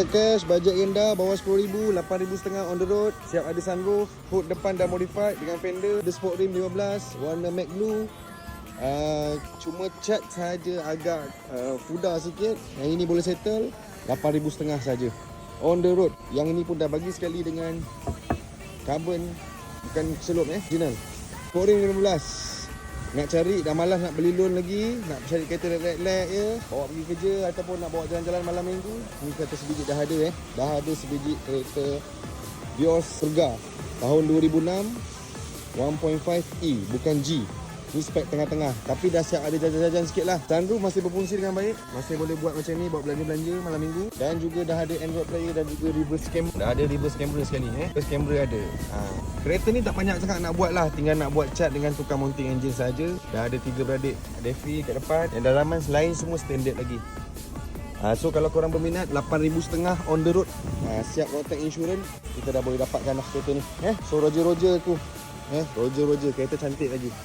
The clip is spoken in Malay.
cash, bajet rendah, bawah 10,000, 8,500 on the road. Siap ada sunroof, hood depan dah modified dengan fender. Ada sport rim 15, warna matte blue. Cuma cat saja agak pudar sikit. Yang ini boleh settle, 8,500 saja. On the road. Yang ini pun dah bagi sekali dengan carbon, bukan celup original. Sport rim 15. Nak cari, dah malas nak beli loan lagi, nak cari kereta lag-lag je, bawa pergi kerja ataupun nak bawa jalan-jalan malam minggu, ni kereta sebiji dah ada dah ada sebiji kereta Vios Surga tahun 2006 1.5E, bukan G. Ni spek tengah-tengah, tapi dah siap ada jajan-jajan sikit lah. Sunroof masih berfungsi dengan baik, masih boleh buat macam ni, bawa belanja-belanja malam minggu. Dan juga dah ada Android player dan juga reverse camera. Dah ada reverse camera sekali reverse camera ada. Kereta ni tak banyak sangat nak buat lah, tinggal nak buat cat dengan tukar mounting engine saja. Dah ada 3 beradik, Defi kat depan, dan dalaman selain semua standard lagi. So kalau korang berminat, 8,500 on the road. Siap contact insurance, kita dah boleh dapatkan lah kereta ni. So Roger tu, Roger kereta cantik lagi.